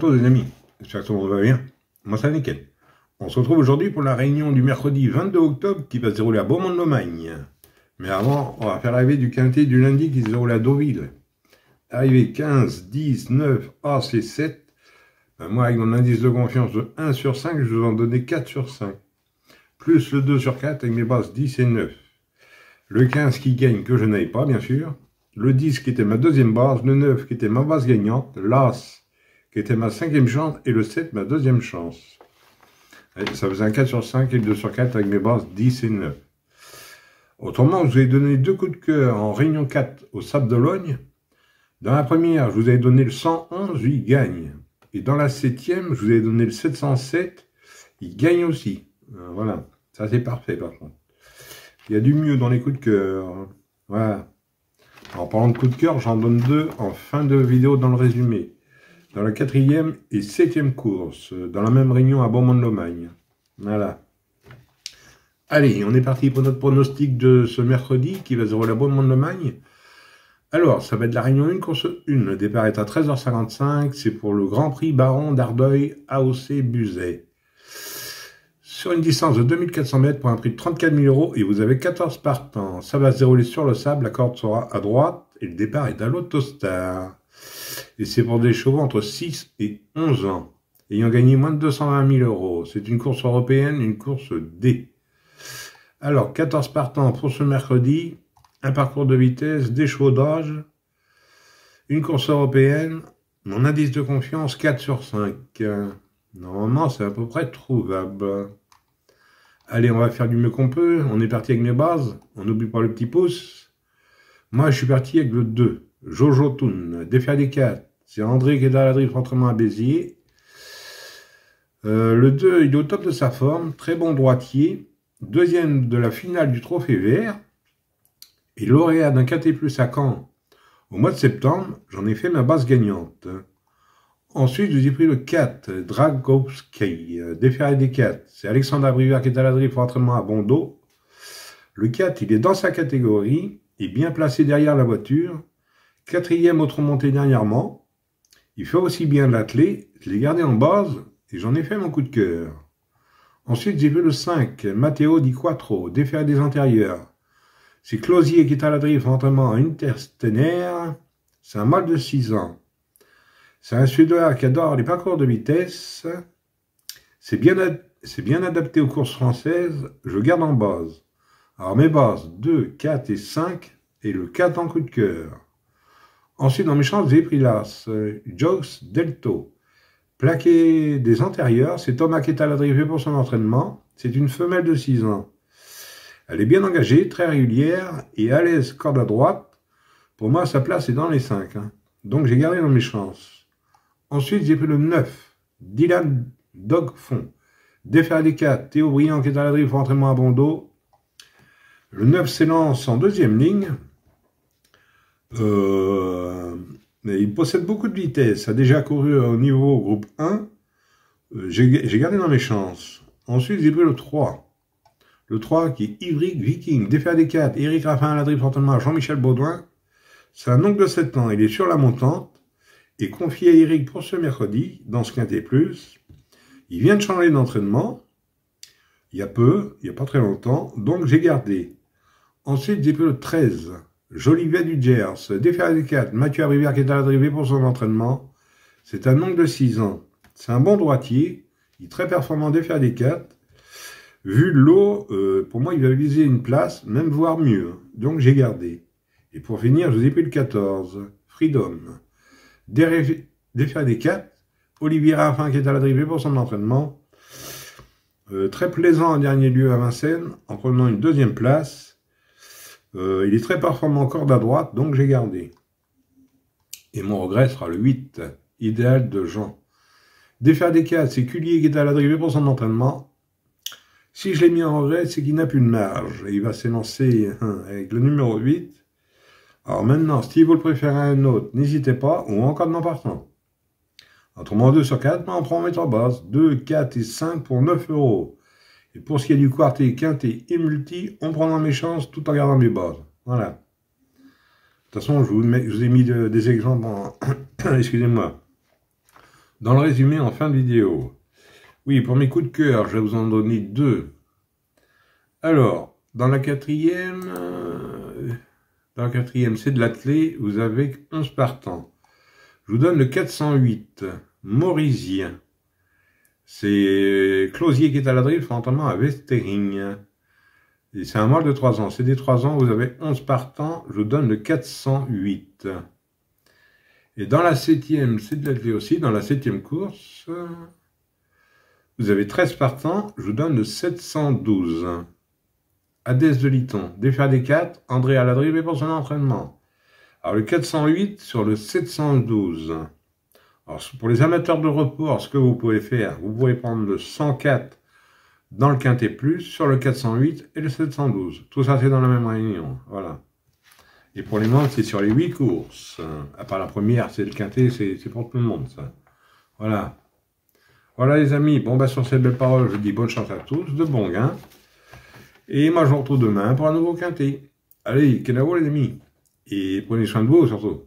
tous les amis, j'espère que tout le monde va bien. Moi c'est nickel. On se retrouve aujourd'hui pour la réunion du mercredi 22 octobre qui va se dérouler à Beaumont-de-Lomagne. Mais avant, on va faire l'arrivée du quintet du lundi qui se déroule à Deauville. Arrivée 15, 10, 9, As et 7. Ben moi avec mon indice de confiance de 1 sur 5, je vous en donnais 4 sur 5. Plus le 2 sur 4 avec mes bases 10 et 9. Le 15 qui gagne que je n'avais pas bien sûr. Le 10 qui était ma deuxième base, le 9 qui était ma base gagnante, l'As qui était ma cinquième chance et le 7 ma deuxième chance. Et ça faisait un 4 sur 5 et le 2 sur 4 avec mes bases 10 et 9. Autrement, je vous ai donné deux coups de cœur en réunion 4 au Sable d'Ologne. Dans la première, je vous ai donné le 111, il gagne. Et dans la 7e, je vous ai donné le 707, il gagne aussi. Voilà, ça c'est parfait par contre. Il y a du mieux dans les coups de cœur. Voilà. En parlant de coups de cœur, j'en donne deux en fin de vidéo dans le résumé. Dans la 4e et 7e course, dans la même réunion à Beaumont-de-Lomagne. Voilà. Allez, on est parti pour notre pronostic de ce mercredi qui va se dérouler à Beaumont-de-Lomagne. Alors, ça va être la réunion 1, course 1. Le départ est à 13h55. C'est pour le Grand Prix Baron d'Ardeuil, AOC Buzet. Sur une distance de 2400 mètres pour un prix de 34 000 € et vous avez 14 partants. Ça va se dérouler sur le sable, la corde sera à droite et le départ est à l'Autostar. Et c'est pour des chevaux entre 6 et 11 ans, ayant gagné moins de 220 000 €. C'est une course européenne, une course D. Alors, 14 partants pour ce mercredi, un parcours de vitesse, des chevaux d'âge, une course européenne, mon indice de confiance 4 sur 5. Normalement, c'est à peu près trouvable. Allez, on va faire du mieux qu'on peut. On est parti avec mes bases. On n'oublie pas le petit pouce. Moi, je suis parti avec le 2. Jojo Toon. Défaire des 4. C'est André qui est dans la drift entrement à Béziers. Le 2, il est au top de sa forme. Très bon droitier. Deuxième de la finale du Trophée Vert. Et lauréat d'un quintet plus à Caen au mois de septembre. J'en ai fait ma base gagnante. Ensuite, je vous ai pris le 4, Dragowski, déféré des 4. C'est Alexandre Abrivard qui est à la drift pour entraînement à Bondo. Le 4, il est dans sa catégorie, il est bien placé derrière la voiture. 4e autre montée dernièrement. Il fait aussi bien l'attelé, je l'ai gardé en base et j'en ai fait mon coup de cœur. Ensuite, j'ai vu le 5, Matteo Di Quattro, déféré des antérieurs. C'est Closier qui est à la drift pour entraînement à Interstenaire. C'est un mâle de 6 ans. C'est un Suédois qui adore les parcours de vitesse. C'est bien adapté aux courses françaises. Je le garde en base. Alors mes bases, 2, 4 et 5. Et le 4 en coup de cœur. Ensuite, dans mes chances, j'ai pris l'As. Jox Delto. Plaqué des antérieurs. C'est Thomas qui est à la drift pour son entraînement. C'est une femelle de 6 ans. Elle est bien engagée, très régulière et à l'aise corde à droite. Pour moi, sa place est dans les 5. Donc j'ai gardé dans mes chances. Ensuite, j'ai pris le 9, Dylan Dogfond. Déféré des 4, Théo Briand qui est à la drift pour entraînement à Bondo. Le 9 s'élance en deuxième ligne. Mais il possède beaucoup de vitesse. A déjà couru au niveau groupe 1. J'ai gardé dans mes chances. Ensuite, j'ai pris le 3. Le 3 qui est Ivric Viking. Déféré des 4, Éric Raffin à la drift pour entraînement à Jean-Michel Baudouin. C'est un oncle de 7 ans. Il est sur la montante. Et confié à Eric pour ce mercredi, dans ce quintet plus. Il vient de changer d'entraînement, il y a pas très longtemps, donc j'ai gardé. Ensuite, j'ai pris le 13, Jolivet du Gers, déféré des 4, Mathieu Abrivard qui est à la drift pour son entraînement. C'est un oncle de 6 ans. C'est un bon droitier, il est très performant déféré des 4. Vu l'eau, pour moi, il va viser une place, même voire mieux. Donc j'ai gardé. Et pour finir, je vous ai pris le 14, Freedom. Déféré des 4, Olivier Raffin qui est à la drift pour son entraînement. Très plaisant en dernier lieu à Vincennes, en prenant une deuxième place. Il est très performant corde à droite, donc j'ai gardé. Et mon regret sera le 8, Idéal de Jean. Déféré des 4, c'est Cullier qui est à la drift pour son entraînement. Si je l'ai mis en regret, c'est qu'il n'a plus de marge. Et il va s'élancer avec le numéro 8. Alors maintenant, si vous le préférez à un autre, n'hésitez pas, ou en cas de non partant. Autrement, 2 sur 4, on prend en mettre en base. 2, 4 et 5 pour 9 €. Et pour ce qui est du quartet, quintet et multi, on prend dans mes chances tout en gardant mes bases. Voilà. De toute façon, je vous ai mis des exemples en... Excusez-moi. dans le résumé en fin de vidéo. Oui, pour mes coups de cœur, je vais vous en donner 2. Alors, dans la quatrième, c'est de l'athlé, vous avez 11 partants. Je vous donne le 408, Maurizien. C'est Closier qui est à la drift, notamment à Westering. Et c'est un mâle de 3 ans. C'est des 3 ans, vous avez 11 partants, je vous donne le 408. Et dans la 7e, c'est de l'athlé aussi, dans la 7e course, vous avez 13 partants, je vous donne le 712. Hadès de Liton, défaire des 4, André à la drive et pour son entraînement. Alors le 408 sur le 712. Alors pour les amateurs de report, ce que vous pouvez faire, vous pouvez prendre le 104 dans le quintet plus, sur le 408 et le 712. Tout ça c'est dans la même réunion, voilà. Et pour les membres, c'est sur les 8 courses. À part la première, c'est le quintet, c'est pour tout le monde ça. Voilà. Voilà les amis, bon bah sur ces belles paroles, je vous dis bonne chance à tous, de bons gains. Et moi, je vous retrouve demain pour un nouveau quintet. Allez, kenavo les amis. Et prenez soin de vous, surtout.